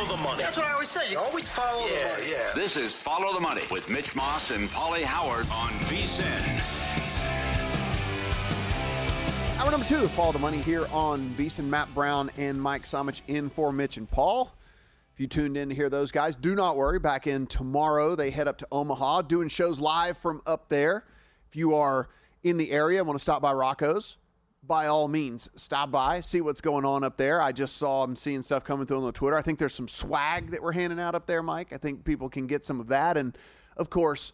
Follow the money. That's what I always say. You always follow the money. Yeah. This is Follow the Money with Mitch Moss and Paulie Howard on VSiN. Hour number 2 of Follow the Money here on VSiN. Matt Brown and Mike Somich in for Mitch and Paul. If you tuned in to hear those guys, do not worry. Back in tomorrow, they head up to Omaha, doing shows live from up there. If you are in the area and want to stop by Rocco's, by all means, stop by, see what's going on up there. I just saw them seeing stuff coming through on the Twitter. I think there's some swag that we're handing out up there, Mike. I think people can get some of that. And, of course,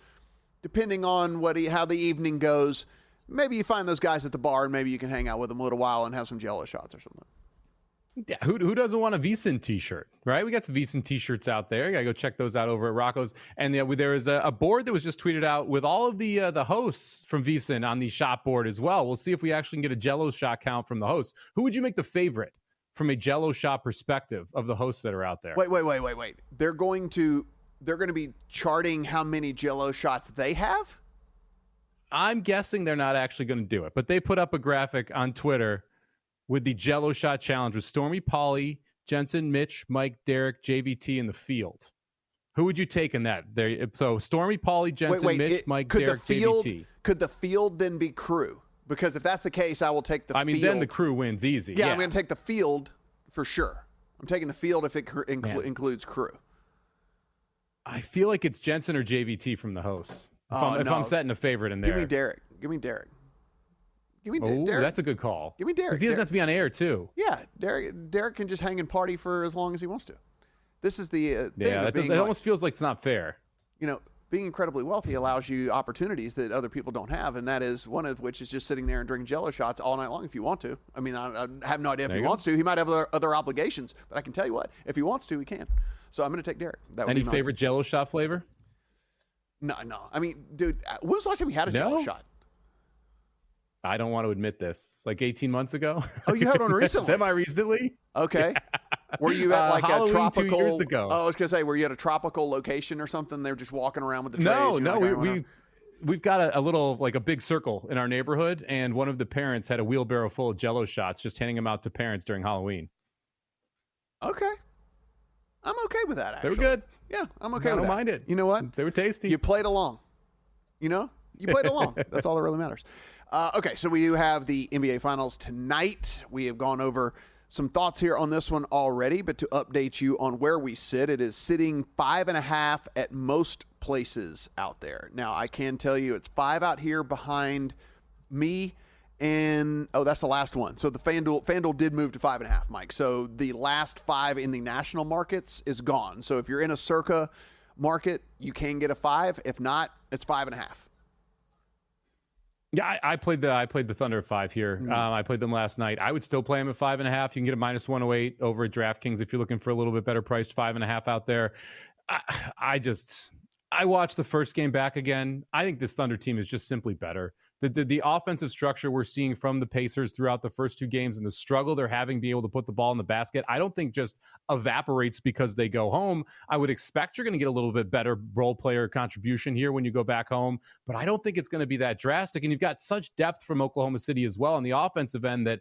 depending on how the evening goes, maybe you find those guys at the bar and maybe you can hang out with them a little while and have some Jello shots or something. Yeah, who doesn't want a VSiN t-shirt, right? We got some VSiN t-shirts out there. You got to go check those out over at Rocco's. And there is a board that was just tweeted out with all of the hosts from VSiN on the shot board as well. We'll see if we actually can get a Jello shot count from the hosts. Who would you make the favorite from a Jello shot perspective of the hosts that are out there? Wait. They're going to be charting how many Jello shots they have? I'm guessing they're not actually going to do it, but they put up a graphic on Twitter with the Jello shot challenge with Stormy, Paulie, Jensen, Mitch, Mike, Derek, JVT in the field. Who would you take in that? So Stormy, Paulie, Jensen, Mitch, Mike, Derek, JVT. Could the field then be crew? Because if that's the case, I will take the field. Then the crew wins easy. Yeah, I'm going to take the field for sure. I'm taking the field if it includes crew. I feel like it's Jensen or JVT from the hosts. If I'm setting a favorite in there. Give me Derek. Oh, that's a good call. Give me Derek. Because he doesn't have to be on air, too. Yeah, Derek can just hang and party for as long as he wants to. This is the thing of being... It almost feels like it's not fair. Being incredibly wealthy allows you opportunities that other people don't have, and that is one of which is just sitting there and drinking Jello shots all night long if you want to. I mean, I have no idea if he wants to. He might have other obligations, but I can tell you what, if he wants to, he can. So I'm going to take Derek. Any favorite Jello shot flavor? No. I mean, dude, when was the last time we had a Jello shot? I don't want to admit this. It's like 18 months ago. Oh, you had one recently? Semi-recently. Okay. Were you at like Halloween a tropical... 2 years ago. Oh, I was going to say, were you at a tropical location or something? They were just walking around with the trays? No. We've got a little, like a big circle in our neighborhood, and one of the parents had a wheelbarrow full of Jello shots, just handing them out to parents during Halloween. Okay. I'm okay with that, actually. They were good. Yeah, I'm okay with that. I don't mind it. You know what? They were tasty. You played along. You played along. That's all that really matters. Okay, so we do have the NBA Finals tonight. We have gone over some thoughts here on this one already, but to update you on where we sit, it is sitting 5.5 at most places out there. Now, I can tell you it's 5 out here behind me, and that's the last one. So the FanDuel did move to 5.5, Mike. So the last 5 in the national markets is gone. So if you're in a Circa market, you can get a 5. If not, it's 5.5. Yeah, I played the Thunder at 5 here. I played them last night. I would still play them at 5.5. You can get a -108 over at DraftKings if you're looking for a little bit better priced 5.5 out there. I watched the first game back again. I think this Thunder team is just simply better. The offensive structure we're seeing from the Pacers throughout the first 2 games and the struggle they're having being able to put the ball in the basket, I don't think just evaporates because they go home. I would expect you're going to get a little bit better role player contribution here when you go back home, but I don't think it's going to be that drastic. And you've got such depth from Oklahoma City as well on the offensive end that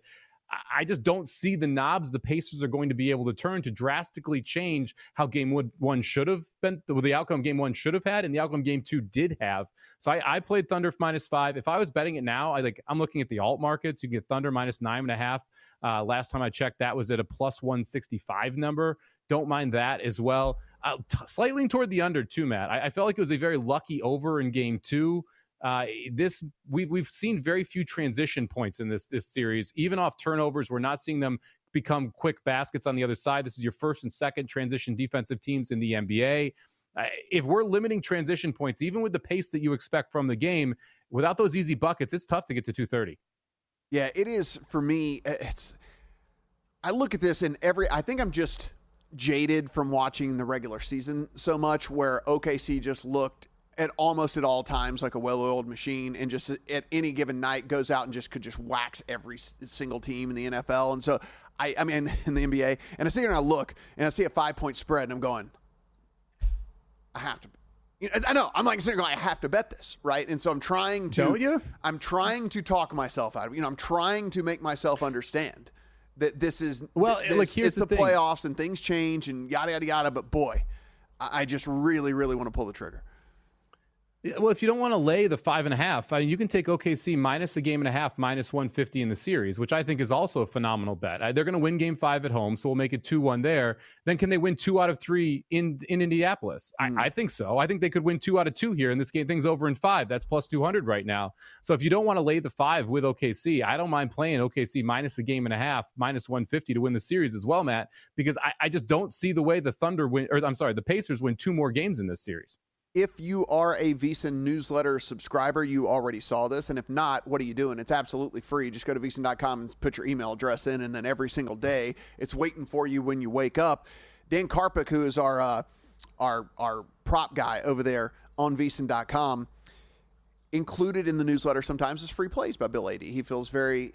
I just don't see the knobs the Pacers are going to be able to turn to drastically change how game 1 should have been, the outcome game 1 should have had, and the outcome game 2 did have. So I played Thunder -5. If I was betting it now, I'm looking at the alt markets. You can get Thunder -9.5. Last time I checked, that was at a +165 number. Don't mind that as well. Slightly toward the under too, Matt. I felt like it was a very lucky over in game 2. We've seen very few transition points in this series, even off turnovers. We're not seeing them become quick baskets on the other side. This is your first and second transition defensive teams in the NBA. If we're limiting transition points, even with the pace that you expect from the game, without those easy buckets, it's tough to get to 230. Yeah, it is for me. I look at this and I think I'm just jaded from watching the regular season so much, where OKC just looked at almost at all times like a well-oiled machine, and just at any given night goes out and could wax every single team in the NFL. And so I mean, in the NBA, and I sit here and I look and I see a 5-point spread and I'm going, I have to, I know, I'm like sitting there going, I have to bet this, right? And so I'm trying to, don't you? I'm trying to talk myself out of it. I'm trying to make myself understand that this is here's it's the thing. playoffs and things change and yada yada yada. But boy, I just really want to pull the trigger. Well, if you don't want to lay the 5.5, I mean, you can take OKC minus a game and a half, minus 150 in the series, which I think is also a phenomenal bet. They're going to win game 5 at home, so we'll make it 2-1 there. Then can they win 2 out of 3 in Indianapolis? I think so. I think they could win 2 out of 2 here, and this game thing's over in 5. That's plus 200 right now. So if you don't want to lay the 5 with OKC, I don't mind playing OKC minus a game and a half, minus 150 to win the series as well, Matt, because I just don't see the way the Pacers win 2 more games in this series. If you are a VSiN newsletter subscriber, you already saw this. And if not, what are you doing? It's absolutely free. Just go to VSiN.com and put your email address in, and then every single day it's waiting for you when you wake up. Dan Karpik, who is our prop guy over there on VSiN.com, included in the newsletter sometimes is free plays by Bill Adee. He feels very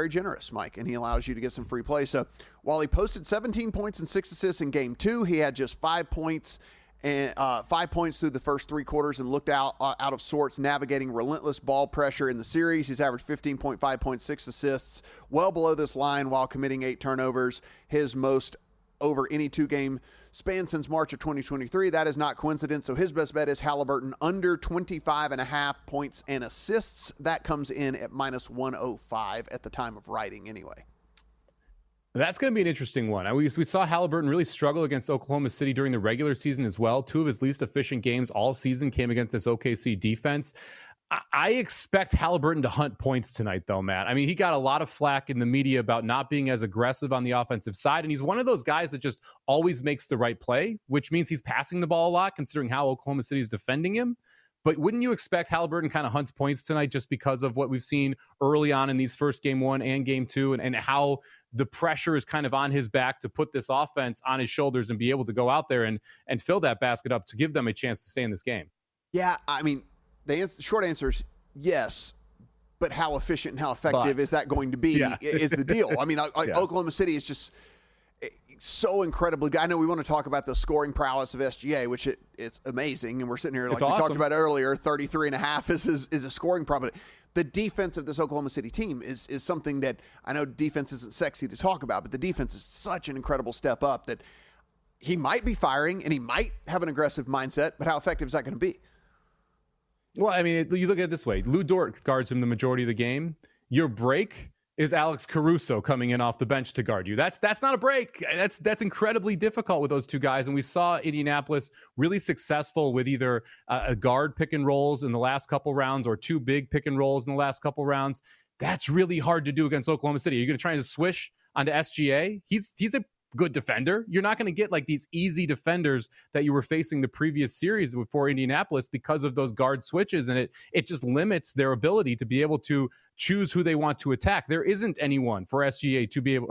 generous, Mike, and he allows you to get some free plays. So while he posted 17 points and 6 assists in Game 2, he had just 5 points and 5 points through the first 3 quarters and looked out of sorts, navigating relentless ball pressure in the series. He's averaged 15.5 points, 6 assists, well below this line while committing 8 turnovers, his most over any 2-game span since March of 2023. That is not coincidence. So his best bet is Halliburton under 25.5 points and assists. That comes in at minus 105 at the time of writing anyway. That's going to be an interesting one. We saw Halliburton really struggle against Oklahoma City during the regular season as well. 2 of his least efficient games all season came against this OKC defense. I expect Halliburton to hunt points tonight, though, Matt. I mean, he got a lot of flack in the media about not being as aggressive on the offensive side, and he's one of those guys that just always makes the right play, which means he's passing the ball a lot, considering how Oklahoma City is defending him. But wouldn't you expect Halliburton kind of hunts points tonight just because of what we've seen early on in these first Game 1 and Game 2 and how the pressure is kind of on his back to put this offense on his shoulders and be able to go out there and fill that basket up to give them a chance to stay in this game? Yeah, I mean, the short answer is yes, but how efficient and how effective is that going to be is the deal. I mean, Oklahoma City is just so incredibly good. I know we want to talk about the scoring prowess of SGA, which it's amazing, and we're sitting here like we talked about earlier, 33.5 is a scoring problem. The defense of this Oklahoma City team is something that I know defense isn't sexy to talk about, but the defense is such an incredible step up that he might be firing and he might have an aggressive mindset, but how effective is that going to be? Well, I mean, you look at it this way. Lou Dort guards him the majority of the game. Your break is Alex Caruso coming in off the bench to guard you. That's not a break. That's incredibly difficult with those 2 guys. And we saw Indianapolis really successful with either a guard pick and rolls in the last couple rounds or 2 big pick and rolls in the last couple rounds. That's really hard to do against Oklahoma City. You're going to try to swish onto SGA. He's a good defender. You're not going to get like these easy defenders that you were facing the previous series before Indianapolis because of those guard switches, and it just limits their ability to be able to choose who they want to attack. There isn't anyone for SGA to be able,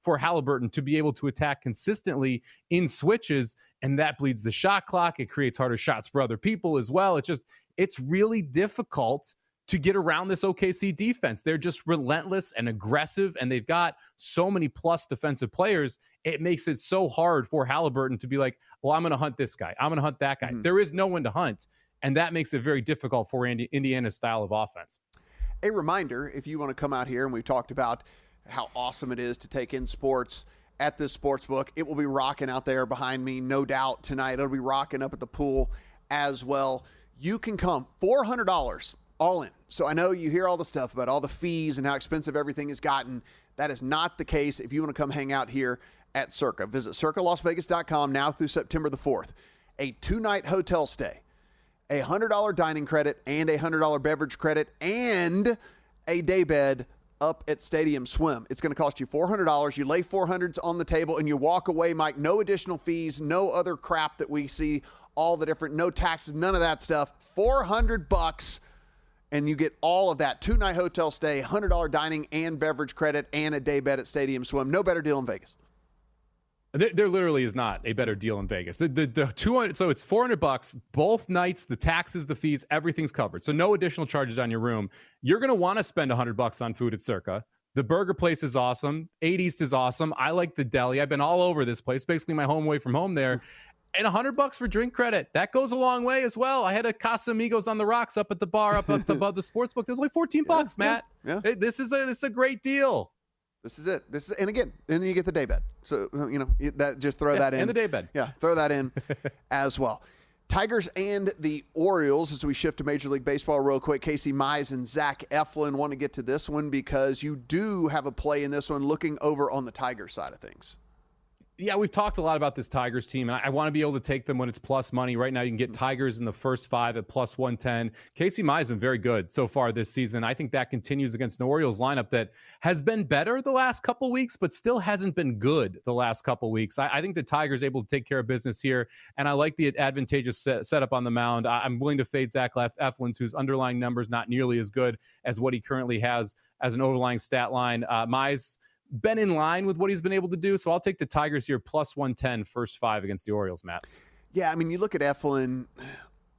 for Halliburton to be able to attack consistently in switches, and that bleeds the shot clock. It creates harder shots for other people as well. It's really difficult to get around this OKC defense. They're just relentless and aggressive, and they've got so many plus defensive players. It makes it so hard for Halliburton to be like, well, I'm going to hunt this guy. I'm going to hunt that guy. Mm-hmm. There is no one to hunt, and that makes it very difficult for Indiana's style of offense. A reminder, if you want to come out here, and we've talked about how awesome it is to take in sports at this sports book. It will be rocking out there behind me, no doubt, tonight. It'll be rocking up at the pool as well. You can come $400 all in. So I know you hear all the stuff about all the fees and how expensive everything has gotten. That is not the case if you want to come hang out here at Circa. Visit circalasvegas.com now through September the 4th. A 2-night hotel stay, a $100 dining credit, and a $100 beverage credit, and a day bed up at Stadium Swim. It's going to cost you $400. You lay $400 on the table, and you walk away, Mike. No additional fees, no other crap that we see, all the different, no taxes, none of that stuff. $400. And you get all of that. 2-night hotel stay, $100 dining and beverage credit, and a day bed at Stadium Swim. No better deal in Vegas. There literally is not a better deal in Vegas. The 200, so it's $400 both nights. The taxes, the fees, everything's covered. So no additional charges on your room. You're going to want to spend $100 on food at Circa. The burger place is awesome. 8 East is awesome. I like the deli. I've been all over this place. Basically my home away from home there. And $100 for drink credit. That goes a long way as well. I had a Casamigos on the rocks up at the bar, up above the sports book. There's like $14, Matt. Yeah. This is a great deal. This is it. And again, and then you get the day bed. So, that just throw that in. And the day bed. Yeah, throw that in as well. Tigers and the Orioles, as we shift to Major League Baseball real quick. Casey Mize and Zach Eflin want to get to this one because you do have a play in this one looking over on the Tiger side of things. Yeah, we've talked a lot about this Tigers team, and I want to be able to take them when it's plus money. Right now, you can get Tigers in the first 5 at plus 110. Casey Mize has been very good so far this season. I think that continues against an Orioles lineup that has been better the last couple weeks, but still hasn't been good the last couple weeks. I think the Tigers able to take care of business here, and I like the advantageous setup on the mound. I'm willing to fade Zach Eflin, whose underlying numbers not nearly as good as what he currently has as an overlying stat line. Mize been in line with what he's been able to do. So I'll take the Tigers here plus 110 first 5 against the Orioles, Matt. Yeah, I mean, you look at Eflin,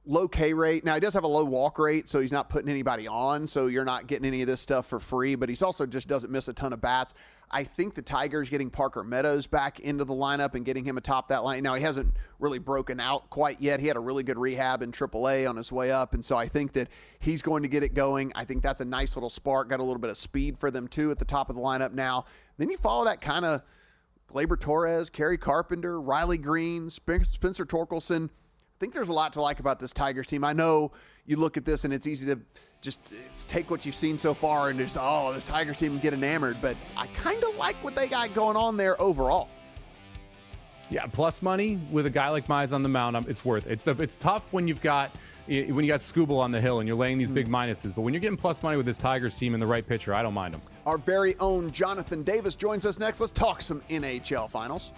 low K rate. Now, he does have a low walk rate, so he's not putting anybody on, so you're not getting any of this stuff for free, but he's also just doesn't miss a ton of bats. I think the Tigers getting Parker Meadows back into the lineup and getting him atop that line. Now, he hasn't really broken out quite yet. He had a really good rehab in AAA on his way up, and so I think that he's going to get it going. I think that's a nice little spark. Got a little bit of speed for them, too, at the top of the lineup now. Then you follow that kind of Gleyber Torres, Kerry Carpenter, Riley Green, Spencer Torkelson. I think there's a lot to like about this Tigers team. I know you look at this and it's easy to just take what you've seen so far and just, this Tigers team get enamored. But I kind of like what they got going on there overall. Yeah, plus money with a guy like Mize on the mound, it's worth it. It's tough when you got Skubal on the hill and you're laying these big minuses. But when you're getting plus money with this Tigers team and the right pitcher, I don't mind them. Our very own Jonathan Davis joins us next. Let's talk some NHL Finals.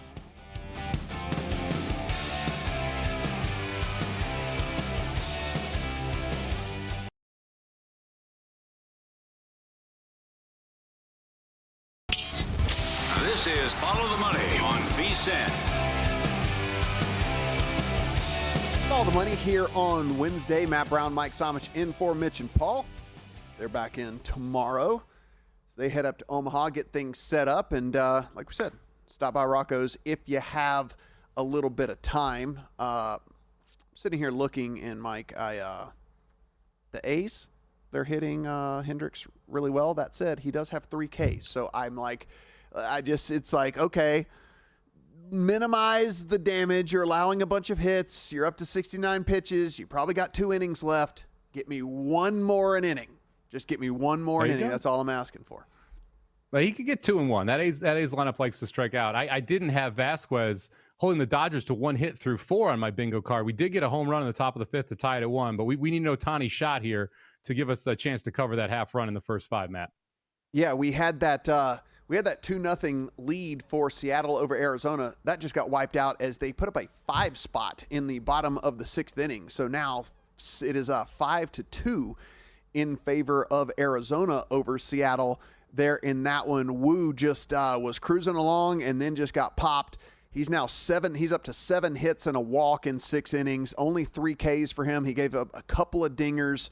This is Follow the Money on VSiN. Follow the Money here on Wednesday. Matt Brown, Mike Somich in for Mitch and Paul. They're back in tomorrow. They head up to Omaha, get things set up, and like we said, stop by Rocco's if you have a little bit of time. Sitting here looking, and Mike, the A's, they're hitting Hendricks really well. That said, he does have 3 Ks, so I'm like, it's like, okay, minimize the damage. You're allowing a bunch of hits. You're up to 69 pitches. You probably got 2 innings left. Get me one more an inning. Just get me one more inning. Go. That's all I'm asking for. But he could get 2-1. That A's lineup likes to strike out. I didn't have Vasquez holding the Dodgers to 1 hit through 4 on my bingo card. We did get a home run in the top of the 5th to tie it at 1, but we need an Ohtani shot here to give us a chance to cover that half run in the first 5, Matt. Yeah, we had that 2-0 lead for Seattle over Arizona. That just got wiped out as they put up a 5 spot in the bottom of the 6th inning. So now it is 5-2 in favor of Arizona over Seattle there in that one. Wu just was cruising along and then just got popped. He's now he's up to 7 hits and a walk in 6 innings, only 3 Ks for him. He gave up a couple of dingers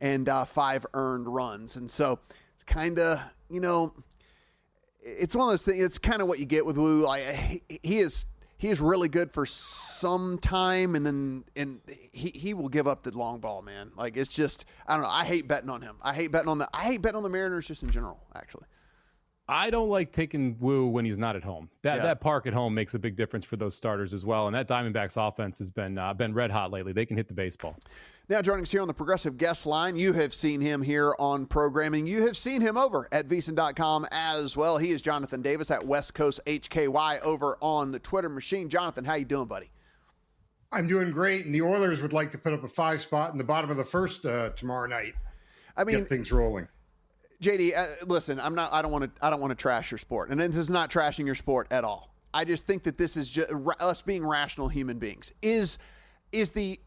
and 5 earned runs. And so it's kind of, it's one of those things. It's kind of what you get with Wu. He is really good for some time, and he will give up the long ball, man. Like, it's just, I don't know. I hate betting on him. I hate betting on the Mariners just in general, actually. I don't like taking Wu when he's not at home. That park at home makes a big difference for those starters as well. And that Diamondbacks offense has been red hot lately. They can hit the baseball. Now joining us here on the Progressive Guest Line, you have seen him here on programming. You have seen him over at VSiN.com as well. He is Jonathan Davis at West Coast HKY over on the Twitter machine. Jonathan, how you doing, buddy? I'm doing great, and the Oilers would like to put up a 5 spot in the bottom of the first tomorrow night. I mean, get things rolling. JD, listen, I don't want to trash your sport, and this is not trashing your sport at all. I just think that this is just us being rational human beings. Is the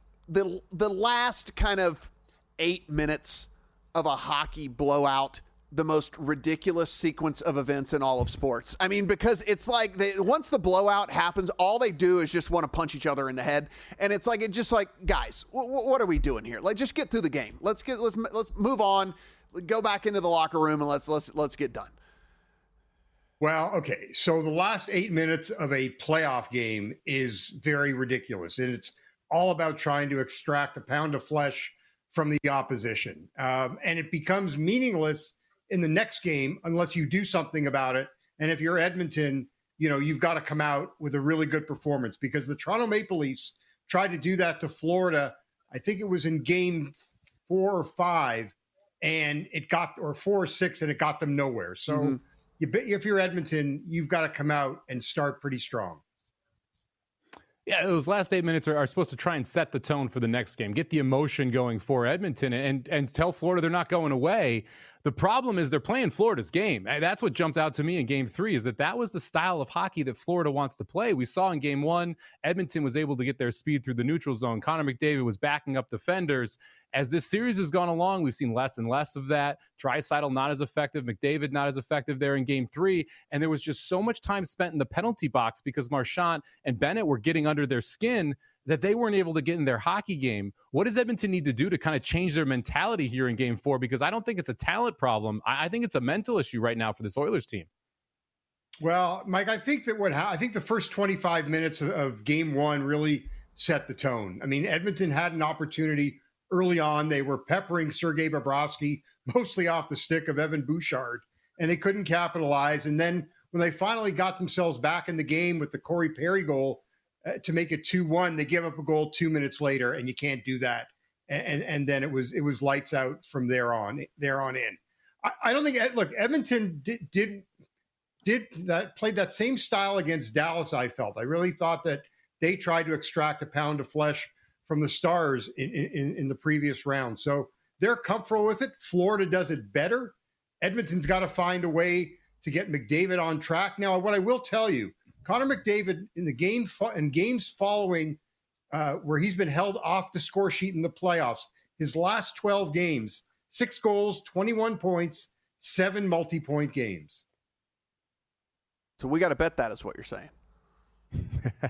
last kind of 8 minutes of a hockey blowout the most ridiculous sequence of events in all of sports? I mean, because it's like once the blowout happens, all they do is just want to punch each other in the head, and it's like, guys, what are we doing here? Like, just get through the game. Let's move on. Go back into the locker room and let's get done. Well, okay. So the last 8 minutes of a playoff game is very ridiculous, and it's all about trying to extract a pound of flesh from the opposition. And it becomes meaningless in the next game unless you do something about it. And if you're Edmonton, you've got to come out with a really good performance, because the Toronto Maple Leafs tried to do that to Florida. I think it was in game 4 or 5, and or 4 or 6, and it got them nowhere. So if you're Edmonton, you've got to come out and start pretty strong. Yeah, those last 8 minutes are supposed to try and set the tone for the next game, get the emotion going for Edmonton, and tell Florida they're not going away. The problem is they're playing Florida's game. And that's what jumped out to me in game 3, is that was the style of hockey that Florida wants to play. We saw in game 1, Edmonton was able to get their speed through the neutral zone. Connor McDavid was backing up defenders. As this series has gone along, we've seen less and less of that. Draisaitl not as effective, McDavid not as effective there in game 3. And there was just so much time spent in the penalty box because Marchand and Bennett were getting under their skin that they weren't able to get in their hockey game. What does Edmonton need to do to kind of change their mentality here in game 4? Because I don't think it's a talent problem. I think it's a mental issue right now for this Oilers team. Well, Mike, I think that I think the first 25 minutes of game 1 really set the tone. I mean, Edmonton had an opportunity early on. They were peppering Sergei Bobrovsky, mostly off the stick of Evan Bouchard, and they couldn't capitalize. And then when they finally got themselves back in the game with the Corey Perry goal, to make it 2-1, they give up a goal 2 minutes later, and you can't do that. And then it was lights out from there on in. I don't think Edmonton did that, played that same style against Dallas. I felt I really thought that they tried to extract a pound of flesh from the Stars in the previous round, so they're comfortable with it. Florida does it better. Edmonton's got to find a way to get McDavid on track. Now, what I will tell you, Connor McDavid in games following where he's been held off the score sheet in the playoffs, his last 12 games, 6 goals, 21 points, 7 multi-point games. So we got to bet that is what you're saying.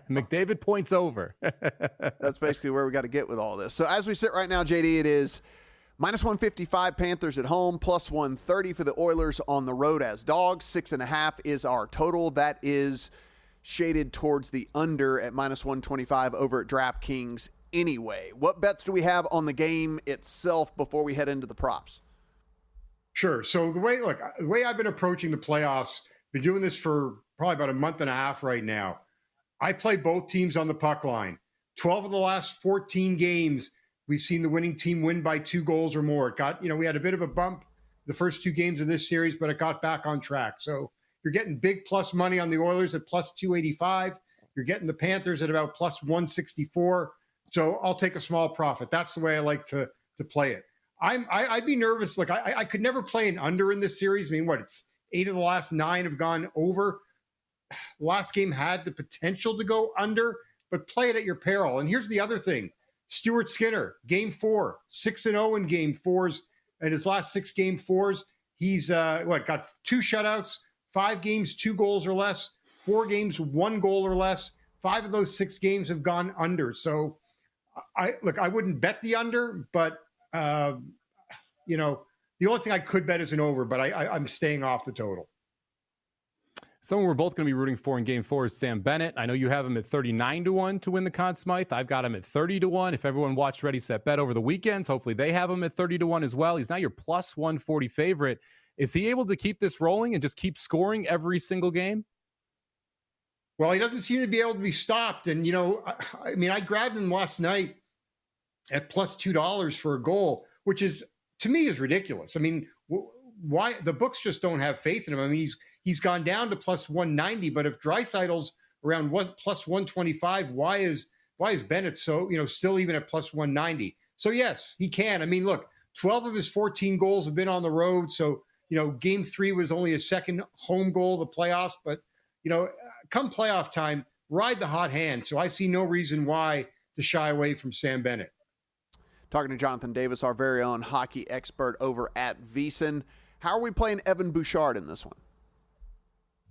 McDavid points over. That's basically where we got to get with all this. So as we sit right now, JD, it is -155 Panthers at home, +130 for the Oilers on the road as dogs. 6.5 is our total. That is shaded towards the under at -125 over at DraftKings anyway. What bets do we have on the game itself before we head into the props? Sure. So the way I've been approaching the playoffs, been doing this for probably about a month and a half right now. I play both teams on the puck line. 12 of the last 14 games, we've seen the winning team win by 2 goals or more. It got, we had a bit of a bump the first 2 games of this series, but it got back on track. So you're getting big plus money on the Oilers at +285. You're getting the Panthers at about +164. So I'll take a small profit. That's the way I like to play it. I'd be nervous. Look, I could never play an under in this series. I mean, it's 8 of the last 9 have gone over. The last game had the potential to go under, but play it at your peril. And here's the other thing. Stuart Skinner, game 4, 6-0 in game 4s. And his last 6 game 4s, he's got 2 shutouts, 5 games, 2 goals or less, 4 games, 1 goal or less. 5 of those 6 games have gone under. So I wouldn't bet the under, but the only thing I could bet is an over, but I'm staying off the total. Someone we're both going to be rooting for in game 4 is Sam Bennett. I know you have him at 39-1 to win the Conn Smythe. I've got him at 30-1. If everyone watched Ready, Set, Bet over the weekends, hopefully they have him at 30-1 as well. He's now your +140 favorite. Is he able to keep this rolling and just keep scoring every single game? Well, he doesn't seem to be able to be stopped. And, I grabbed him last night at +$2 for a goal, which is, to me, is ridiculous. I mean, why the books just don't have faith in him. I mean, he's gone down to +190, but if Draisaitl's around +125, why is Bennett so, still even at +190? So yes, he can. I mean, look, 12 of his 14 goals have been on the road. So, game 3 was only a second home goal of the playoffs, but come playoff time, ride the hot hand. So I see no reason why to shy away from Sam Bennett. Talking to Jonathan Davis, our very own hockey expert over at VSiN. How are we playing Evan Bouchard in this one?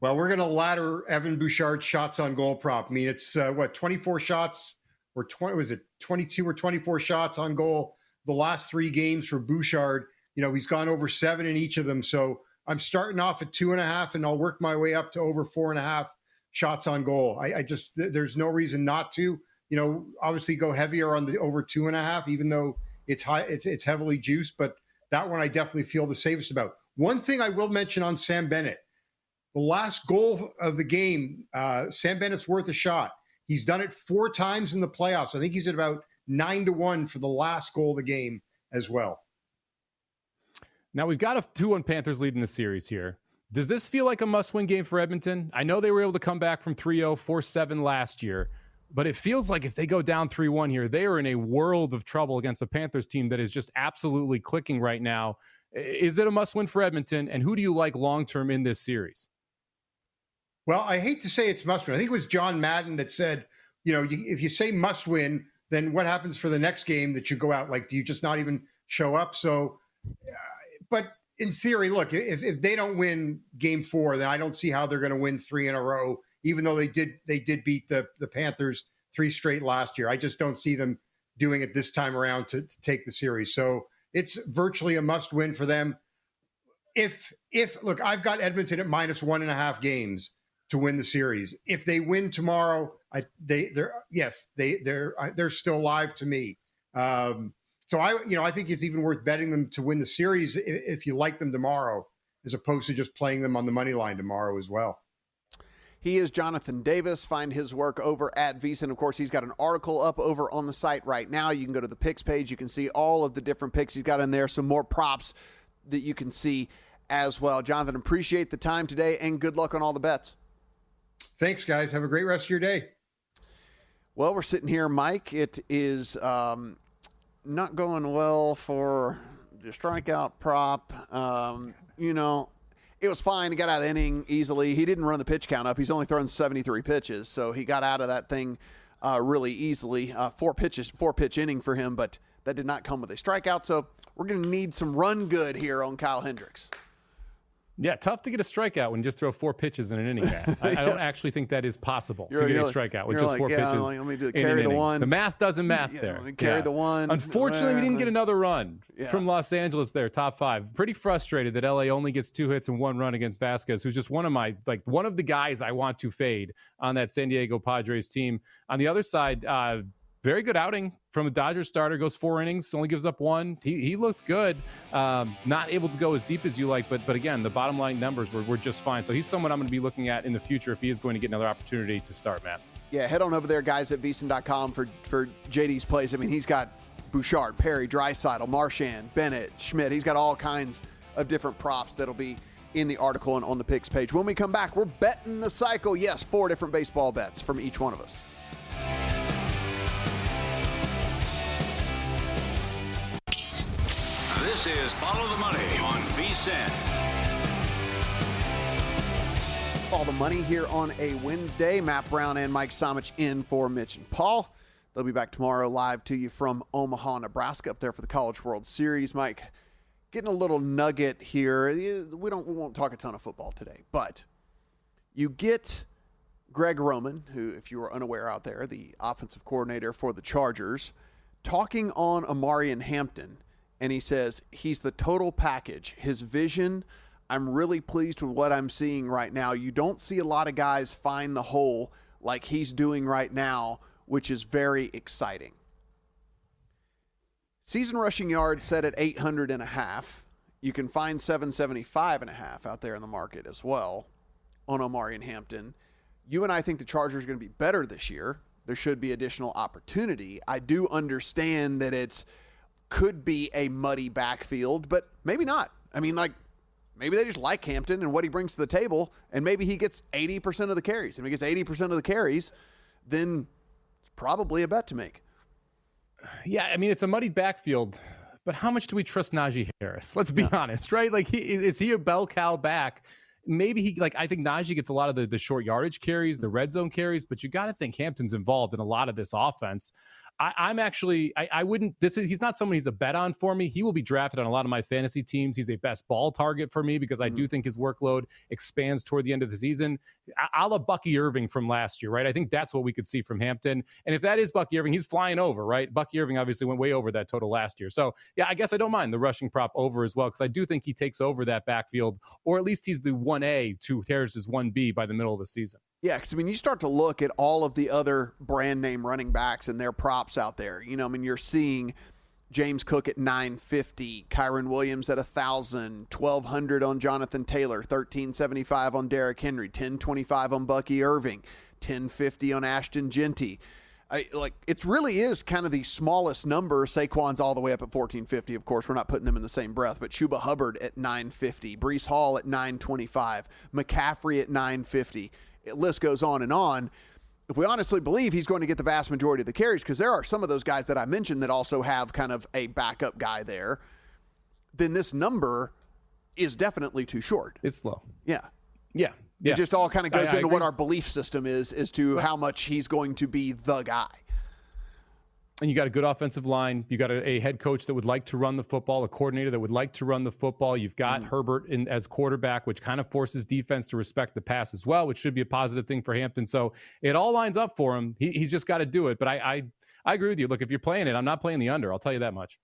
Well, we're going to ladder Evan Bouchard's shots on goal prop. I mean, it's 24 shots or 22 or 24 shots on goal the last 3 games for Bouchard. He's gone over 7 in each of them. So I'm starting off at 2.5, and I'll work my way up to over 4.5 shots on goal. I just, there's no reason not to. Obviously go heavier on the over 2.5, even though it's high, it's heavily juiced. But that one I definitely feel the safest about. One thing I will mention on Sam Bennett, the last goal of the game, Sam Bennett's worth a shot. He's done it 4 times in the playoffs. I think he's at about 9-1 for the last goal of the game as well. Now we've got a 2-1 Panthers lead in the series here. Does this feel like a must-win game for Edmonton? I know they were able to come back from 3-0, 4-7 last year, but it feels like if they go down 3-1 here, they are in a world of trouble against a Panthers team that is just absolutely clicking right now. Is it a must-win for Edmonton, and who do you like long-term in this series? Well, I hate to say it's must-win. I think it was John Madden that said, if you say must-win, then what happens for the next game that you go out? Like, do you just not even show up? So, but in theory, look, if they don't win game 4, then I don't see how they're going to win 3 in a row, even though they did beat the Panthers 3 straight last year. I just don't see them doing it this time around to take the series. So it's virtually a must win for them. If look, I've got Edmonton at -1.5 games to win the series. If they win tomorrow, they're still live to me. So I think it's even worth betting them to win the series if you like them tomorrow, as opposed to just playing them on the money line tomorrow as well. He is Jonathan Davis. Find his work over at VSiN. Of course, he's got an article up over on the site right now. You can go to the picks page. You can see all of the different picks he's got in there. Some more props that you can see as well. Jonathan, appreciate the time today, and good luck on all the bets. Thanks, guys. Have a great rest of your day. Well, we're sitting here, Mike. It is not going well for the strikeout prop. It was fine. He got out of the inning easily. He didn't run the pitch count up. He's only thrown 73 pitches, so he got out of that thing really easily. 4-pitch inning for him, but that did not come with a strikeout. So we're going to need some run good here on Kyle Hendricks. Yeah, tough to get a strikeout when you just throw 4 pitches in an inning, Matt. I don't actually think that is possible to get a strikeout with just 4 pitches. Let me carry the one. The math doesn't math there. Let me carry the one. Unfortunately, we didn't get another run from Los Angeles there, top 5. Pretty frustrated that LA only gets 2 hits and 1 run against Vasquez, who's just one of the guys I want to fade on that San Diego Padres team. On the other side, very good outing from a Dodgers starter, goes 4 innings, only gives up 1. He looked good. Not able to go as deep as you like, but again, the bottom line numbers were just fine. So he's someone I'm going to be looking at in the future if he is going to get another opportunity to start, Matt. Yeah, head on over there, guys, at VSiN.com for JD's plays. I mean, he's got Bouchard, Perry, Draisaitl, Marchand, Bennett, Schmidt. He's got all kinds of different props that'll be in the article and on the picks page. When we come back, we're betting the cycle. Yes, 4 different baseball bets from each one of us. This is Follow the Money on VSiN. Follow the Money here on a Wednesday. Matt Brown and Mike Somich in for Mitch and Paul. They'll be back tomorrow live to you from Omaha, Nebraska, up there for the College World Series. Mike, getting a little nugget here. We won't talk a ton of football today, but you get Greg Roman, who, if you were unaware out there, the offensive coordinator for the Chargers, talking on Amarian Hampton. And he says he's the total package. His vision, I'm really pleased with what I'm seeing right now. You don't see a lot of guys find the hole like he's doing right now, which is very exciting. Season rushing yards set at 800.5. You can find 775.5 out there in the market as well on Amarian Hampton. You and I think the Chargers are going to be better this year. There should be additional opportunity. I do understand that could be a muddy backfield, but maybe not. I mean, maybe they just like Hampton and what he brings to the table, and maybe he gets 80% of the carries. And if he gets 80% of the carries, then it's probably a bet to make. Yeah, I mean, it's a muddy backfield, but how much do we trust Najee Harris? Let's be honest, right? Is he a bell cow back? Maybe I think Najee gets a lot of the short yardage carries, the red zone carries, but you got to think Hampton's involved in a lot of this offense. He's not someone he's a bet on for me. He will be drafted on a lot of my fantasy teams. He's a best ball target for me because I do think his workload expands toward the end of the season. A la Bucky Irving from last year, right? I think that's what we could see from Hampton. And if that is Bucky Irving, he's flying over, right? Bucky Irving obviously went way over that total last year. So yeah, I guess I don't mind the rushing prop over as well, because I do think he takes over that backfield, or at least he's the 1A to Harris's 1B by the middle of the season. Yeah, because, you start to look at all of the other brand name running backs and their props out there. You're seeing James Cook at 950, Kyron Williams at 1,000, 1,200 on Jonathan Taylor, 1,375 on Derrick Henry, 1,025 on Bucky Irving, 1,050 on Ashton Genty. It really is kind of the smallest number. Saquon's all the way up at 1,450. Of course, we're not putting them in the same breath, but Chuba Hubbard at 950, Breece Hall at 925, McCaffrey at 950. The list goes on and on. If we honestly believe he's going to get the vast majority of the carries, because there are some of those guys that I mentioned that also have kind of a backup guy there, then this number is definitely too short. It's low. Yeah. Yeah. It just all kind of goes into agree. what our belief system is as to how much he's going to be the guy. And you got a good offensive line. You got a head coach that would like to run the football, a coordinator that would like to run the football. You've got Herbert as quarterback, which kind of forces defense to respect the pass as well, which should be a positive thing for Hampton. So it all lines up for him. He's just got to do it. But I agree with you. Look, if you're playing it, I'm not playing the under. I'll tell you that much.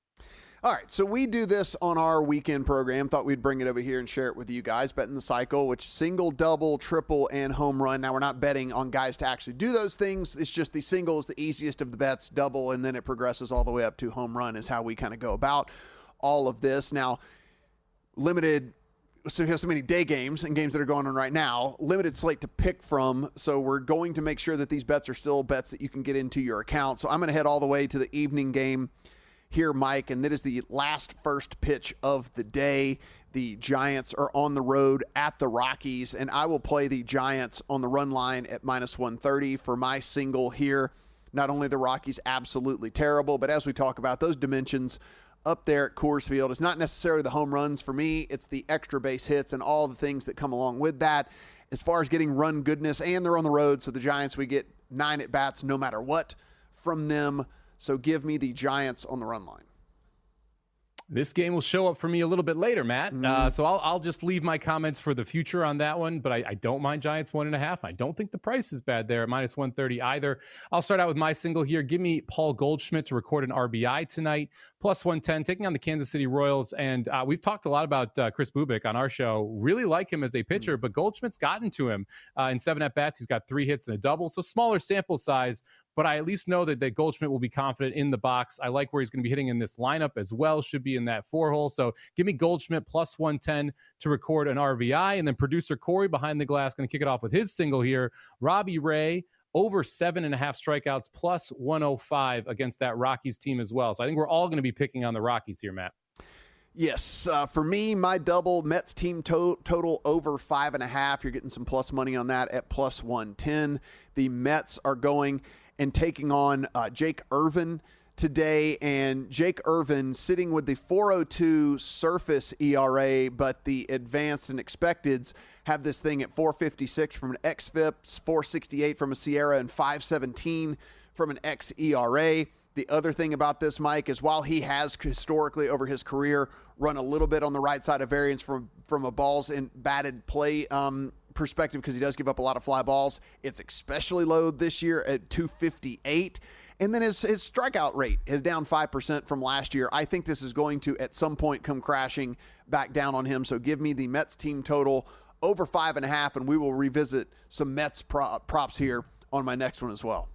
All right, so we do this on our weekend program. Thought we'd bring it over here and share it with you guys. Betting the cycle, which single, double, triple, and home run. Now, we're not betting on guys to actually do those things. It's just the single is the easiest of the bets, double, and then it progresses all the way up to home run is how we kind of go about all of this. Now, limited, so we have so many day games and games that are going on right now, limited slate to pick from, so we're going to make sure that these bets are still bets that you can get into your account. So I'm going to head all the way to the evening game here, Mike, and that is the last first pitch of the day. The Giants are on the road at the Rockies, and I will play the Giants on the run line at -130 for my single here. Not only the Rockies absolutely terrible, but as we talk about those dimensions up there at Coors Field, it's not necessarily the home runs for me. It's the extra base hits and all the things that come along with that. As far as getting run goodness, and they're on the road, so the Giants, we get 9 at-bats no matter what from them. So give me the Giants on the run line. This game will show up for me a little bit later, Matt. So I'll just leave my comments for the future on that one, but I don't mind Giants 1.5. I don't think the price is bad there at -130 either. I'll start out with my single here. Give me Paul Goldschmidt to record an RBI tonight, +110, taking on the Kansas City Royals. And we've talked a lot about Chris Bubik on our show. Really like him as a pitcher, but Goldschmidt's gotten to him in 7 at-bats. He's got 3 hits and a double, so smaller sample size. But I at least know that Goldschmidt will be confident in the box. I like where he's going to be hitting in this lineup as well. Should be in that 4-hole. So give me Goldschmidt +110 to record an RBI. And then producer Corey behind the glass going to kick it off with his single here. Robbie Ray over 7.5 strikeouts +105 against that Rockies team as well. So I think we're all going to be picking on the Rockies here, Matt. Yes. For me, my double Mets team total over 5.5. You're getting some plus money on that at +110. The Mets are going and taking on Jake Irvin today, and Jake Irvin sitting with the 4.02 surface ERA, but the advanced and expecteds have this thing at 4.56 from an xFIP, 4.68 from a Sierra, and 5.17 from an xERA. The other thing about this, Mike, is while he has historically over his career run a little bit on the right side of variance from a balls in batted play perspective, because he does give up a lot of fly balls, it's especially low this year at 258. And then his strikeout rate is down 5% from last year. I think this is going to at some point come crashing back down on him. So give me the Mets team total over 5.5, and we will revisit some Mets props here on my next one as well.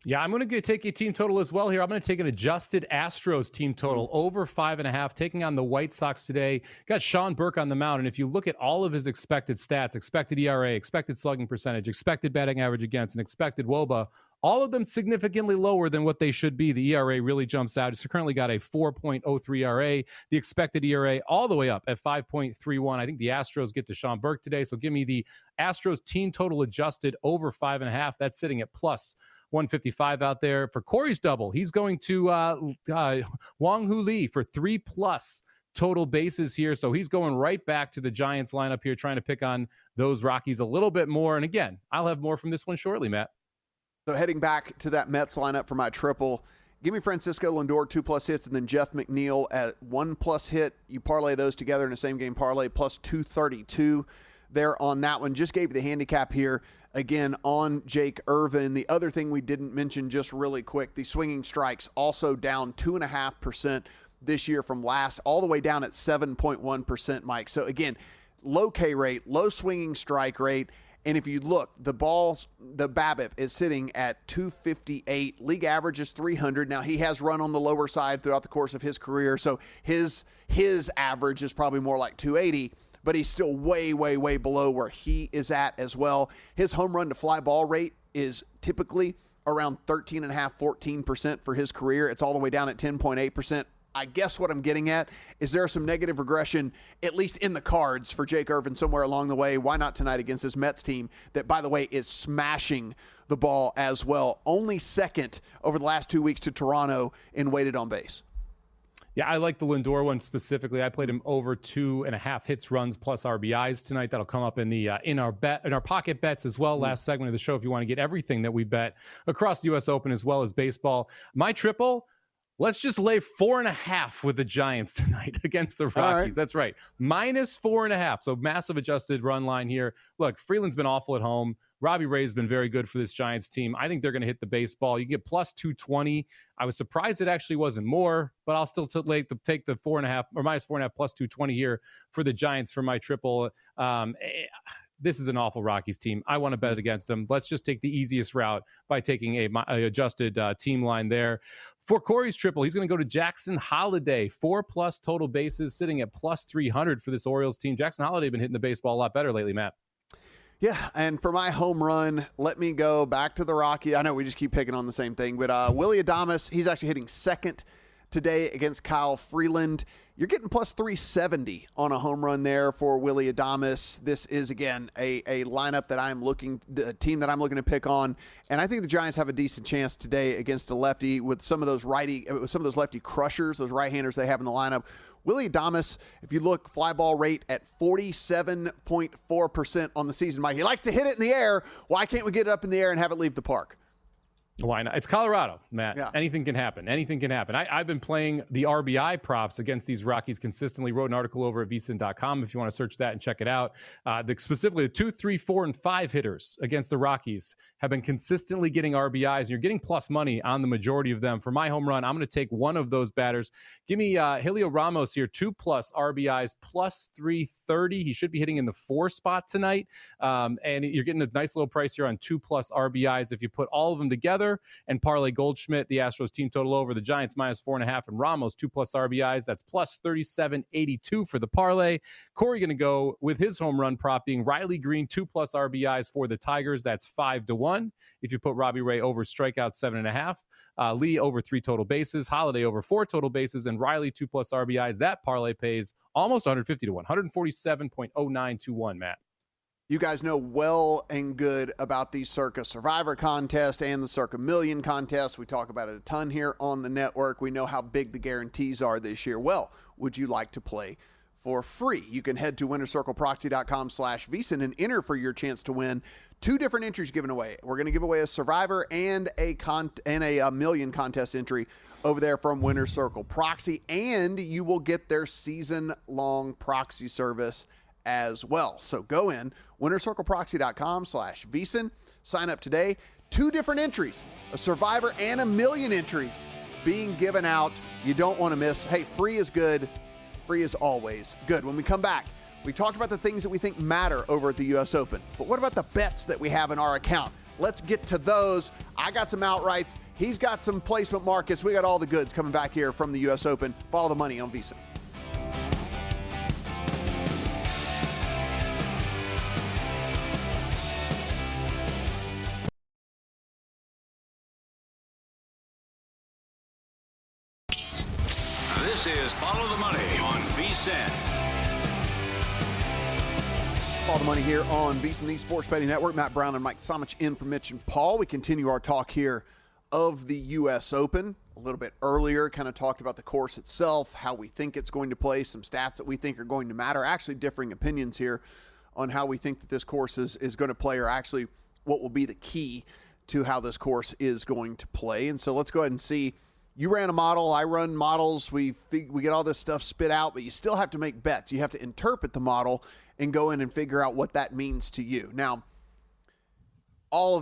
Yeah, I'm going to take a team total as well here. I'm going to take an adjusted Astros team total over 5.5, taking on the White Sox today. Got Sean Burke on the mound, and if you look at all of his expected stats, expected ERA, expected slugging percentage, expected batting average against, and expected WOBA, all of them significantly lower than what they should be. The ERA really jumps out. It's currently got a 4.03 ERA. The expected ERA all the way up at 5.31. I think the Astros get to Sean Burke today, so give me the Astros team total adjusted over 5.5. That's sitting at +155 out there. For Corey's double, he's going to Wong Hoo Lee for 3+ total bases here. So he's going right back to the Giants lineup here, trying to pick on those Rockies a little bit more. And again, I'll have more from this one shortly, Matt. So heading back to that Mets lineup for my triple, give me Francisco Lindor 2+ hits, and then Jeff McNeil at 1+ hit. You parlay those together in a same game parlay, +232 there on that one. Just gave you the handicap here again on Jake Irvin. The other thing we didn't mention, just really quick, the swinging strikes also down 2.5% this year from last, all the way down at 7.1%, Mike. So again, low K rate, low swinging strike rate, And if you look, the BABIP is sitting at 258. League average is 300. Now, he has run on the lower side throughout the course of his career, so his average is probably more like 280, but he's still way, way, way below where he is at as well. His home run to fly ball rate is typically around 13.5%, 14% for his career. It's all the way down at 10.8%. I guess what I'm getting at is there some negative regression, at least in the cards, for Jake Irvin somewhere along the way. Why not tonight against this Mets team that, by the way, is smashing the ball as well? Only second over the last 2 weeks to Toronto in weighted on base. Yeah, I like the Lindor one specifically. I played him over 2.5 hits, runs plus RBIs tonight. That'll come up in the in our pocket bets as well. Last segment of the show, if you want to get everything that we bet across the U.S. Open as well as baseball. My triple. Let's just lay 4.5 with the Giants tonight against the Rockies. Right. That's right. -4.5. So massive adjusted run line here. Look, Freeland's been awful at home. Robbie Ray's been very good for this Giants team. I think they're going to hit the baseball. You get +220. I was surprised it actually wasn't more, but I'll still take the 4.5 or -4.5 +220 here for the Giants for my triple. This is an awful Rockies team. I want to bet against them. Let's just take the easiest route by taking a adjusted team line there. For Corey's triple, he's going to go to Jackson Holiday. 4+ total bases, sitting at +300 for this Orioles team. Jackson Holiday been hitting the baseball a lot better lately, Matt. Yeah, and for my home run, let me go back to the Rocky. I know we just keep picking on the same thing, but Willy Adames, he's actually hitting second today against Kyle Freeland. You're getting +370 on a home run there for Willy Adames. This is, again, a lineup that a team that I'm looking to pick on. And I think the Giants have a decent chance today against a lefty with some of those lefty crushers, those right-handers they have in the lineup. Willy Adames, if you look, fly ball rate at 47.4% on the season. Mike, he likes to hit it in the air. Why can't we get it up in the air and have it leave the park? Why not? It's Colorado, Matt. Yeah. Anything can happen. Anything can happen. I've been playing the RBI props against these Rockies consistently. Wrote an article over at VSiN.com if you want to search that and check it out. Specifically, the 2, 3, 4, and 5 hitters against the Rockies have been consistently getting RBIs, and you're getting plus money on the majority of them. For my home run, I'm going to take one of those batters. Give me Helio Ramos here, 2+ RBIs, +330. He should be hitting in the 4 spot tonight, and you're getting a nice little price here on 2+ RBIs. If you put all of them together and parlay Goldschmidt, the Astros team total over, the Giants -4.5, and Ramos 2+ RBIs. That's +37.82 for the parlay. Corey going to go with his home run prop being Riley Green 2+ RBIs for the Tigers. That's 5-1. If you put Robbie Ray over strikeout 7.5, Lee over 3 total bases, Holiday over 4 total bases, and Riley 2+ RBIs. That parlay pays almost 150-1, 147.0921, Matt. You guys know well and good about the Circa Survivor contest and the Circa Million contest. We talk about it a ton here on the network. We know how big the guarantees are this year. Well, would you like to play for free? You can head to winnercircleproxy.com/VSiN and enter for your chance to win 2 different entries given away. We're going to give away a Survivor and a Million contest entry over there from Winner Circle Proxy, and you will get their season-long proxy service as well. So go in, winnercircleproxy.com/VSiN, sign up today. 2 different entries, a Survivor and a Million entry being given out. You don't want to miss. Hey, free is good. Free is always good. When we come back, we talked about the things that we think matter over at the U.S. Open, but what about the bets that we have in our account? Let's get to those. I got some outrights. He's got some placement markets. We got all the goods coming back here from the U.S. Open. Follow the money on VSiN. This is Follow the Money on VSiN. Follow the money here on VSiN, the Sports Betting Network. Matt Brown and Mike Somich in for Mitch and Paul. We continue our talk here of the U.S. Open. A little bit earlier, kind of talked about the course itself, how we think it's going to play, some stats that we think are going to matter. Actually, differing opinions here on how we think that this course is going to play, or actually what will be the key to how this course is going to play. And so let's go ahead and see. You ran a model, I run models, we get all this stuff spit out, but you still have to make bets. You have to interpret the model and go in and figure out what that means to you. Now,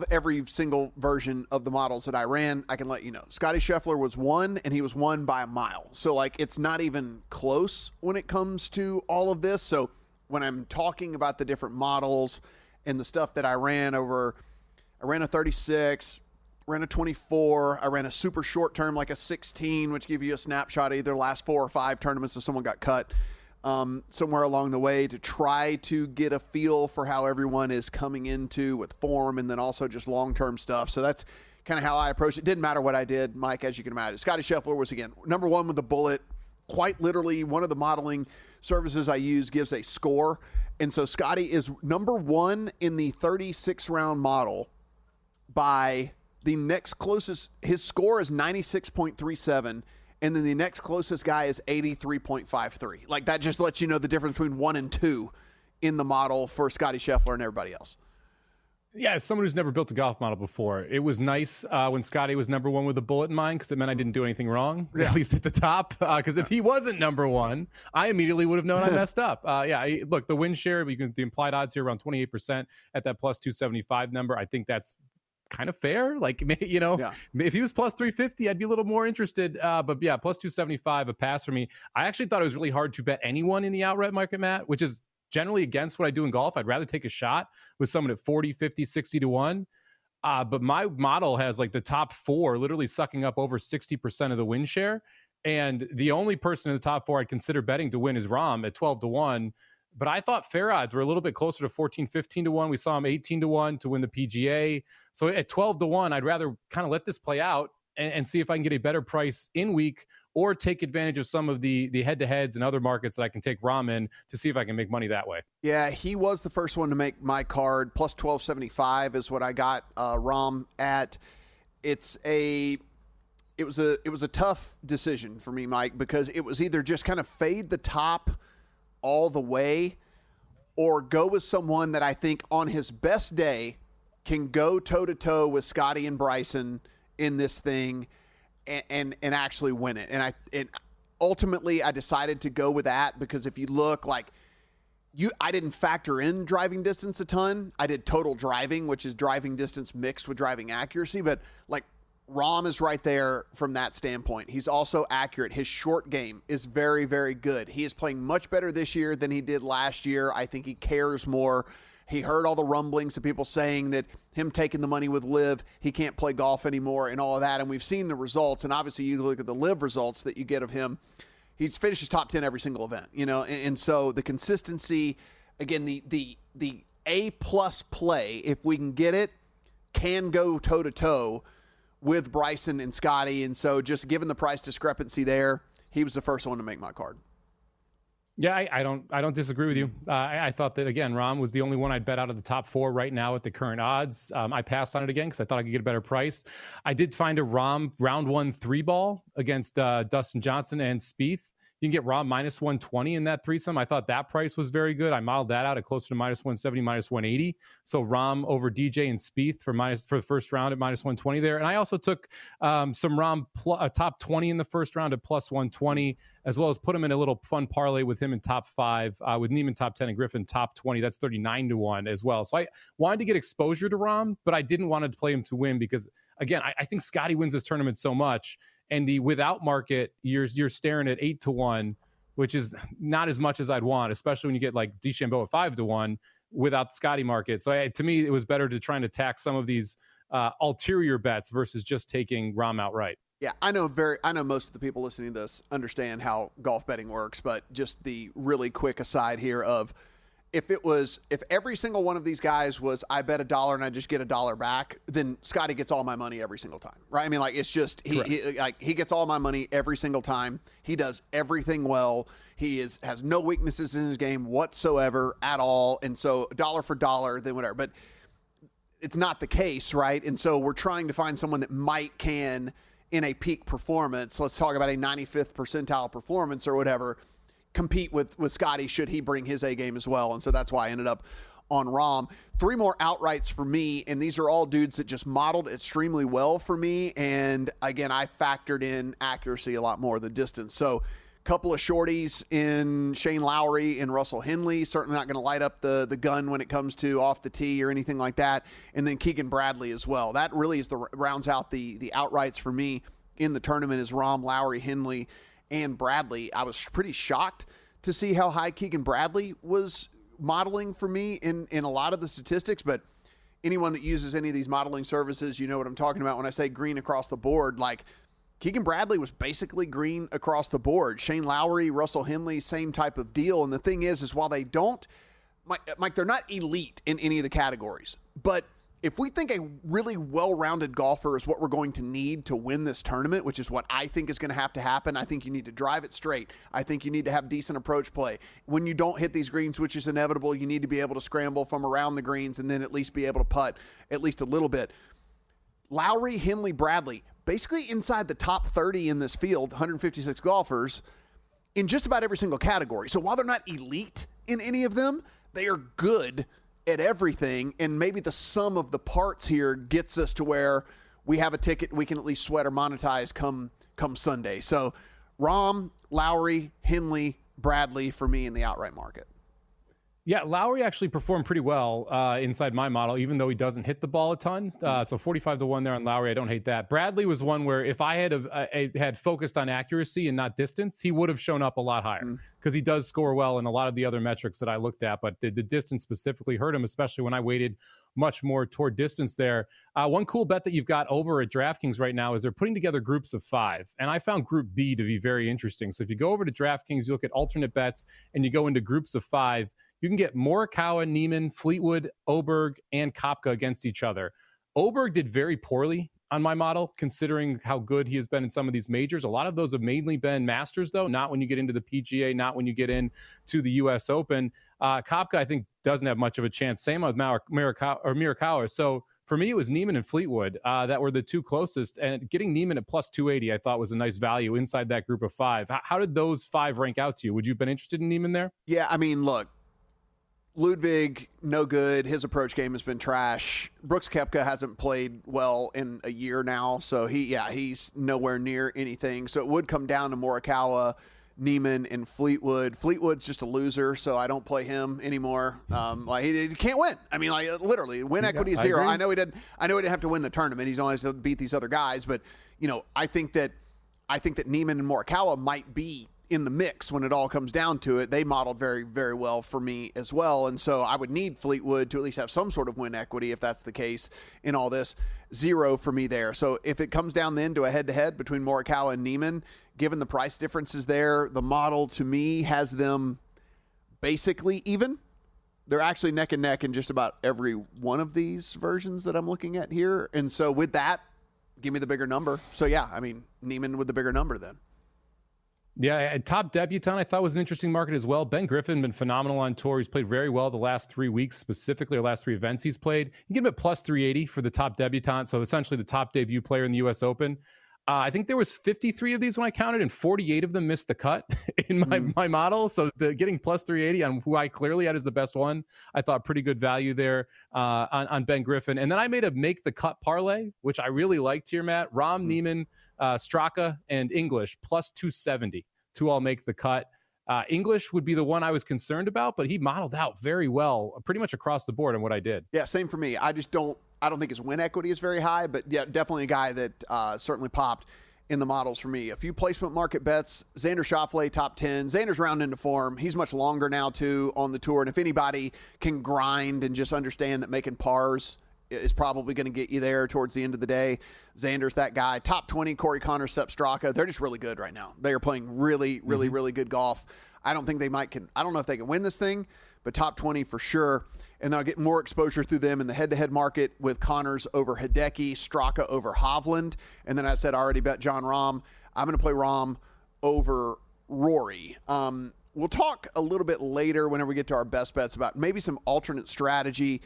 every single version of the models that I ran, I can let you know. Scotty Scheffler was 1, and he was 1 by a mile. So, it's not even close when it comes to all of this. So, when I'm talking about the different models and the stuff that I ran a 36, ran a 24, I ran a super short term like a 16, which give you a snapshot of either last 4 or 5 tournaments if someone got cut somewhere along the way to try to get a feel for how everyone is coming into with form and then also just long-term stuff. So that's kind of how I approached it. Didn't matter what I did, Mike, as you can imagine. Scotty Scheffler was, again, number one with the bullet. Quite literally, one of the modeling services I use gives a score. And so Scotty is number one in the 36-round model by the next closest. His score is 96.37, and then the next closest guy is 83.53. Like, that just lets you know the difference between 1 and 2 in the model for Scotty Scheffler and everybody else. Yeah, as someone who's never built a golf model before, it was nice when Scotty was number one with a bullet in mind because it meant I didn't do anything wrong, at least at the top. Because if he wasn't number one, I immediately would have known I messed up. Look, the win share, the implied odds here around 28% at that plus 275 number. I think that's kind of fair. Like, if he was plus 350, I'd be a little more interested. But yeah, plus 275, a pass for me. I actually thought it was really hard to bet anyone in the outright market, Matt, which is generally against what I do in golf. I'd rather take a shot with someone at 40, 50, 60 to 1. But my model has like the top 4 literally sucking up over 60% of the win share. And the only person in the top 4 I'd consider betting to win is Rahm at 12 to 1. But I thought fair odds were a little bit closer to 14, 15 to 1. We saw him 18 to 1 to win the PGA. So at 12 to 1, I'd rather kind of let this play out and see if I can get a better price in week or take advantage of some of the head-to-heads and other markets that I can take Rahm in to see if I can make money that way. Yeah, he was the first one to make my card. Plus 1275 is what I got Rahm at. It was a tough decision for me, Mike, because it was either just kind of fade the top all the way or go with someone that I think on his best day can go toe-to-toe with Scotty and Bryson in this thing and actually win it. And ultimately I decided to go with that because if you look like I didn't factor in driving distance a ton. I did total driving, which is driving distance mixed with driving accuracy, but like Rahm is right there from that standpoint. He's also accurate. His short game is very, very good. He is playing much better this year than he did last year. I think he cares more. He heard all the rumblings of people saying that him taking the money with LIV, he can't play golf anymore and all of that. And we've seen the results. And obviously you look at the LIV results that you get of him. He's finished his top 10 every single event, and so the consistency, again, the A+ play, if we can get it, can go toe to toe with Bryson and Scotty. And so just given the price discrepancy there, he was the first one to make my card. Yeah, I don't disagree with you. I thought that, again, Rahm was the only one I'd bet out of the top 4 right now at the current odds. I passed on it again because I thought I could get a better price. I did find a Rahm round 1 3-ball against Dustin Johnson and Spieth. You can get Rahm minus 120 in that threesome. I thought that price was very good. I modeled that out at closer to minus 170, minus 180. So Rahm over DJ and Spieth for the first round at minus 120 there. And I also took some Rahm top 20 in the first round at plus 120, as well as put him in a little fun parlay with him in top 5, with Neiman top 10 and Griffin top 20. That's 39 to 1 as well. So I wanted to get exposure to Rahm, but I didn't want to play him to win because, again, I think Scotty wins this tournament so much. And the without market, you're staring at 8 to 1, which is not as much as I'd want, especially when you get like DeChambeau at 5 to 1 without the Scotty market. So to me, it was better to try and attack some of these ulterior bets versus just taking Rahm outright. Yeah, I know most of the people listening to this understand how golf betting works, but just the really quick aside here of if every single one of these guys was I bet $1 and I just get $1 back, then Scotty gets all my money every single time, right? I mean, like, it's just he gets all my money every single time. He does everything well. He has no weaknesses in his game whatsoever at all, and so dollar for dollar, then whatever. But it's not the case, right? And so we're trying to find someone that can in a peak performance. Let's talk about a 95th percentile performance or whatever. Compete with Scotty should he bring his A game as well. And so that's why I ended up on Rahm. 3 more outrights for me, and these are all dudes that just modeled extremely well for me. And again, I factored in accuracy a lot more than distance. So a couple of shorties in Shane Lowry and Russell Henley, certainly not going to light up the gun when it comes to off the tee or anything like that. And then Keegan Bradley as well. That really is rounds out the outrights for me in the tournament is Rahm, Lowry, Henley, and Bradley. I was pretty shocked to see how high Keegan Bradley was modeling for me in a lot of the statistics, but anyone that uses any of these modeling services, you know what I'm talking about when I say green across the board. Like, Keegan Bradley was basically green across the board. Shane Lowry, Russell Henley, same type of deal. And the thing is while they don't, Mike, they're not elite in any of the categories. But if we think a really well-rounded golfer is what we're going to need to win this tournament, which is what I think is going to have to happen, I think you need to drive it straight. I think you need to have decent approach play. When you don't hit these greens, which is inevitable, you need to be able to scramble from around the greens and then at least be able to putt at least a little bit. Lowry, Henley, Bradley, basically inside the top 30 in this field, 156 golfers, in just about every single category. So while they're not elite in any of them, they are good at everything, and maybe the sum of the parts here gets us to where we have a ticket we can at least sweat or monetize come Sunday. So Rahm, Lowry, Henley, Bradley for me in the outright market. Yeah, Lowry actually performed pretty well inside my model, even though he doesn't hit the ball a ton. So 45-1 there on Lowry. I don't hate that. Bradley was one where if I had focused on accuracy and not distance, he would have shown up a lot higher because he does score well in a lot of the other metrics that I looked at. But the distance specifically hurt him, especially when I weighted much more toward distance there. One cool bet that you've got over at DraftKings right now is they're putting together groups of 5. And I found Group B to be very interesting. So if you go over to DraftKings, you look at alternate bets, and you go into groups of 5, you can get Morikawa, Niemann, Fleetwood, Oberg, and Koepka against each other. Oberg did very poorly on my model, considering how good he has been in some of these majors. A lot of those have mainly been Masters, though, not when you get into the PGA, not when you get into the U.S. Open. Koepka, I think, doesn't have much of a chance. Same with Morikawa. So for me, it was Niemann and Fleetwood that were the two closest. And getting Niemann at plus 280, I thought was a nice value inside that group of 5. How did those 5 rank out to you? Would you have been interested in Niemann there? Yeah, I mean, look. Ludwig, no good. His approach game has been trash. Brooks Koepka hasn't played well in a year now, so he's nowhere near anything. So it would come down to Morikawa, Niemann, and Fleetwood. Fleetwood's just a loser, so I don't play him anymore. He can't win. I mean, literally, win equity is 0. I know he didn't have to win the tournament. He's always to beat these other guys, but I think that Niemann and Morikawa might be in the mix when it all comes down to it. They modeled very, very well for me as well. And so I would need Fleetwood to at least have some sort of win equity if that's the case in all this. 0 for me there. So if it comes down then to a head-to-head between Morikawa and Niemann, given the price differences there, the model to me has them basically even. They're actually neck and neck in just about every one of these versions that I'm looking at here. And so with that, give me the bigger number. So yeah, I mean, Niemann with the bigger number then. Yeah, top debutant I thought was an interesting market as well. Ben Griffin been phenomenal on tour. He's played very well the last 3 weeks, specifically the last 3 events he's played. You get him at plus 380 for the top debutant, so essentially the top debut player in the U.S. Open. I think there was 53 of these when I counted, and 48 of them missed the cut in my model. So getting plus 380 on who I clearly had as the best one, I thought pretty good value there on Ben Griffin. And then I made a make the cut parlay, which I really liked here, Matt. Rahm, Niemann, Straka, and English plus 270 to all make the cut. English would be the one I was concerned about, but he modeled out very well, pretty much across the board on what I did. Yeah, same for me. I don't think his win equity is very high, but yeah, definitely a guy that certainly popped in the models for me. A few placement market bets. Xander Schauffele, top 10. Xander's round into form. He's much longer now, too, on the tour. And if anybody can grind and just understand that making pars is probably going to get you there towards the end of the day, Xander's that guy. Top 20, Corey Connors, Sepp Straka. They're just really good right now. They are playing really, really, really good golf. I don't think I don't know if they can win this thing, but top 20 for sure. And then I'll get more exposure through them in the head-to-head market with Connors over Hideki, Straka over Hovland. And then I said I already bet Jon Rahm. I'm going to play Rahm over Rory. We'll talk a little bit later whenever we get to our best bets about maybe some alternate strategy.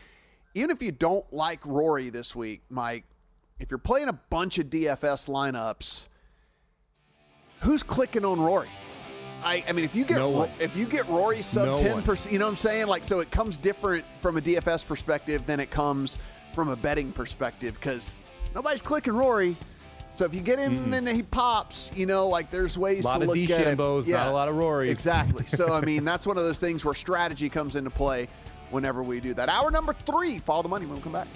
Even if you don't like Rory this week, Mike, if you're playing a bunch of DFS lineups, who's clicking on Rory? I mean, if you get Rory sub 10%, you know what I'm saying? Like, so it comes different from a DFS perspective than it comes from a betting perspective because nobody's clicking Rory. So if you get him and he pops, there's ways to look at it. Yeah, not a lot of Rorys. Exactly. So, I mean, that's one of those things where strategy comes into play whenever we do that. Hour number 3, Follow the Money when we come back.